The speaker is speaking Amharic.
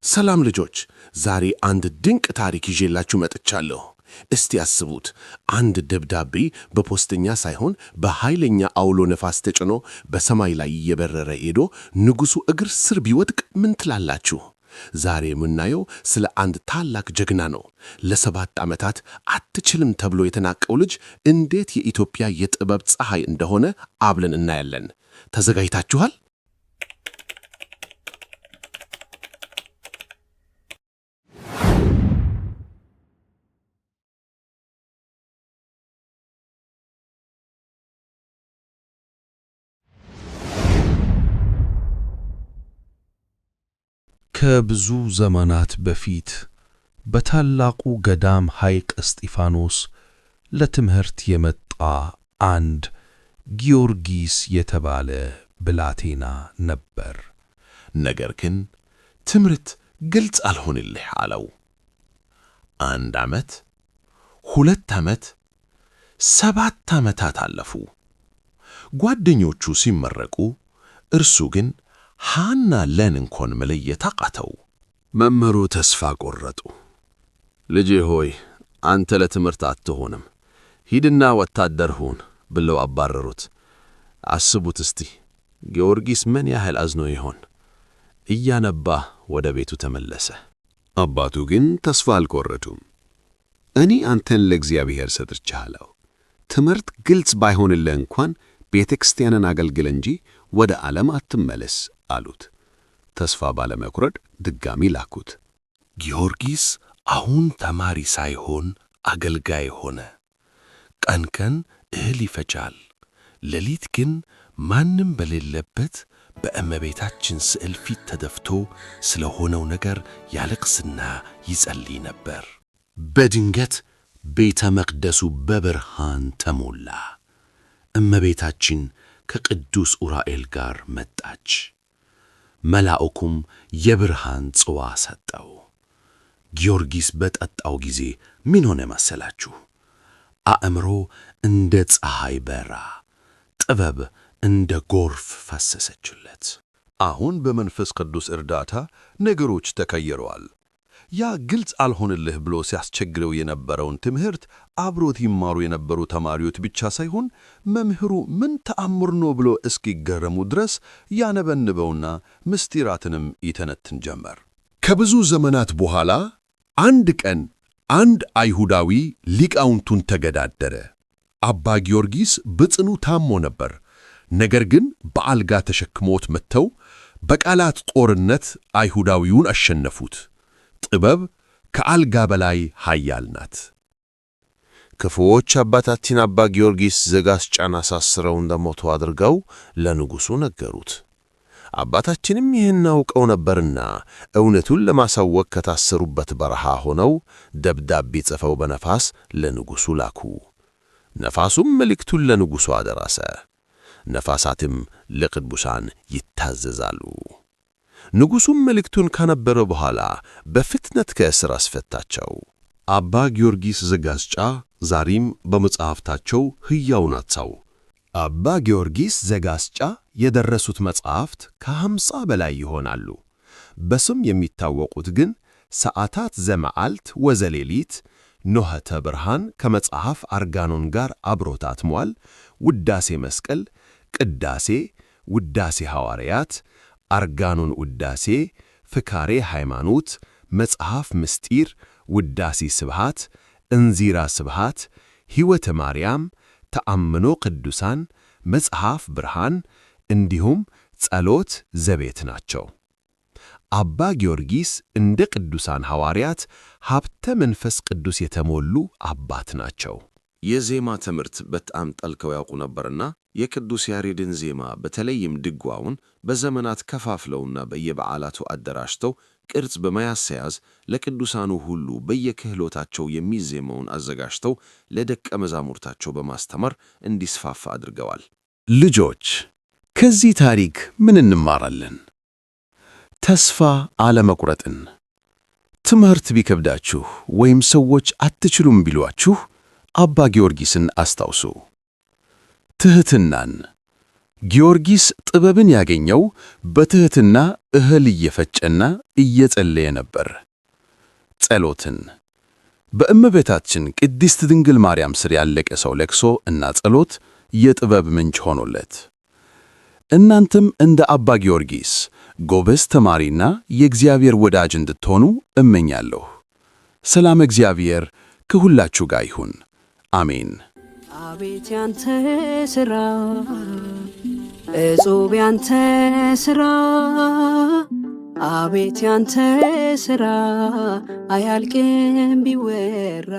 ሰላም ልጆች፣ ዛሬ አንድ ድንቅ ታሪክ ይዤላችሁ መጥቻለሁ። እስቲ ያስቡት፣ አንድ ደብዳቤ በፖስተኛ ሳይሆን በኃይለኛ አውሎ ነፋስ ተጭኖ በሰማይ ላይ እየበረረ ሄዶ ንጉሡ እግር ስር ቢወድቅ ምን ትላላችሁ? ዛሬ የምናየው ስለ አንድ ታላቅ ጀግና ነው። ለ7 ዓመታት አትችልም ተብሎ የተናቀው ልጅ እንዴት የኢትዮጵያ የጥበብ ፀሐይ እንደሆነ አብረን እናያለን። ተዘጋጅታችኋል? ከብዙ ዘመናት በፊት በታላቁ ገዳም ሐይቅ እስጢፋኖስ ለትምህርት የመጣ አንድ ጊዮርጊስ የተባለ ብላቴና ነበር። ነገር ግን ትምህርት ግልጽ አልሆንልህ አለው። 1 ዓመት፣ 2 ዓመት፣ 7 ዓመታት አለፉ። ጓደኞቹ ሲመረቁ፣ እርሱ ግን ሃና ለን እንኳን መለየት አቃተው። መምህሩ ተስፋ ቆረጡ። ልጄ ሆይ አንተ ለትምህርት አትሆንም፣ ሂድና ወታደር ሁን ብለው አባረሩት። አስቡት እስቲ ጊዮርጊስ ምን ያህል አዝኖ ይሆን? እያነባ ወደ ቤቱ ተመለሰ። አባቱ ግን ተስፋ አልቆረጡም። እኔ አንተን ለእግዚአብሔር ሰጥቻለሁ፣ ትምህርት ግልጽ ባይሆንልህ እንኳን ቤተ ክርስቲያንን አገልግል እንጂ ወደ ዓለም አትመለስ አሉት። ተስፋ ባለመቁረጥ ድጋሚ ላኩት። ጊዮርጊስ አሁን ተማሪ ሳይሆን አገልጋይ ሆነ። ቀን ቀን እህል ይፈጫል፣ ሌሊት ግን ማንም በሌለበት በእመቤታችን ስዕል ፊት ተደፍቶ ስለ ሆነው ነገር ያለቅስና ይጸልይ ነበር። በድንገት ቤተ መቅደሱ በብርሃን ተሞላ። እመቤታችን ከቅዱስ ኡራኤል ጋር መጣች። መልአኩም የብርሃን ጽዋ ሰጠው። ጊዮርጊስ በጠጣው ጊዜ ምን ሆነ መሰላችሁ? አእምሮ እንደ ፀሐይ በራ፣ ጥበብ እንደ ጎርፍ ፈሰሰችለት። አሁን በመንፈስ ቅዱስ እርዳታ ነገሮች ተቀይረዋል። ያ ግልጽ አልሆንልህ ብሎ ሲያስቸግረው የነበረውን ትምህርት አብሮት ይማሩ የነበሩ ተማሪዎች ብቻ ሳይሆን መምህሩ ምን ተአምር ነው ብሎ እስኪገረሙ ድረስ ያነበንበውና ምስጢራትንም ይተነትን ጀመር። ከብዙ ዘመናት በኋላ አንድ ቀን አንድ አይሁዳዊ ሊቃውንቱን ተገዳደረ። አባ ጊዮርጊስ በጽኑ ታሞ ነበር። ነገር ግን በአልጋ ተሸክሞት መጥተው በቃላት ጦርነት አይሁዳዊውን አሸነፉት። ጥበብ ከአልጋ በላይ ኃያል ናት። ክፉዎች አባታችን አባ ጊዮርጊስ ዘጋስጫን አሳስረው እንደሞቱ አድርገው ለንጉሡ ነገሩት። አባታችንም ይህን አውቀው ነበርና እውነቱን ለማሳወቅ ከታሰሩበት በረሃ ሆነው ደብዳቤ ጽፈው በነፋስ ለንጉሡ ላኩ። ነፋሱም መልእክቱን ለንጉሡ አደረሰ። ነፋሳትም ለቅዱሳን ይታዘዛሉ። ንጉሡም መልእክቱን ካነበረ በኋላ በፍጥነት ከእስር አስፈታቸው። አባ ጊዮርጊስ ዘጋስጫ ዛሬም በመጽሐፍታቸው ሕያው ናቸው። አባ ጊዮርጊስ ዘጋስጫ የደረሱት መጽሐፍት ከ50 በላይ ይሆናሉ። በስም የሚታወቁት ግን ሰዓታት ዘመዓልት ወዘሌሊት፣ ኖኅተ ብርሃን ከመጽሐፍ አርጋኖን ጋር አብሮ ታትሟል፣ ውዳሴ መስቀል፣ ቅዳሴ፣ ውዳሴ ሐዋርያት፣ አርጋኖን ውዳሴ፣ ፍካሬ ሃይማኖት፣ መጽሐፍ ምስጢር፣ ውዳሴ ስብሃት፣ እንዚራ ስብሃት፣ ሕይወተ ማርያም፣ ተአምኖ ቅዱሳን፣ መጽሐፍ ብርሃን እንዲሁም ጸሎት ዘቤት ናቸው። አባ ጊዮርጊስ እንደ ቅዱሳን ሐዋርያት ሀብተ መንፈስ ቅዱስ የተሞሉ አባት ናቸው። የዜማ ትምህርት በጣም ጠልቀው ያውቁ ነበርና የቅዱስ ያሬድን ዜማ በተለይም ድጓውን በዘመናት ከፋፍለውና በየበዓላቱ አደራጅተው ቅርጽ በመያዝ ለቅዱሳኑ ሁሉ በየክህሎታቸው የሚዜመውን አዘጋጅተው ለደቀ መዛሙርታቸው በማስተማር እንዲስፋፋ አድርገዋል። ልጆች፣ ከዚህ ታሪክ ምን እንማራለን? ተስፋ አለመቁረጥን። ትምህርት ቢከብዳችሁ ወይም ሰዎች አትችሉም ቢሏችሁ አባ ጊዮርጊስን አስታውሱ። ትሕትናን። ጊዮርጊስ ጥበብን ያገኘው በትሕትና እህል እየፈጨና እየጸለየ ነበር። ጸሎትን በእመቤታችን ቅድስት ድንግል ማርያም ስር ያለቀ ሰው ለቅሶ እና ጸሎት የጥበብ ምንጭ ሆኖለት፣ እናንተም እንደ አባ ጊዮርጊስ ጎበዝ ተማሪና የእግዚአብሔር ወዳጅ እንድትሆኑ እመኛለሁ። ሰላም እግዚአብሔር ከሁላችሁ ጋር ይሁን። አሜን። አቤት ያንተ ሥራ እጹብ ያንተ ሥራ፣ አቤት ያንተ ሥራ አያልቅም ቢወራ።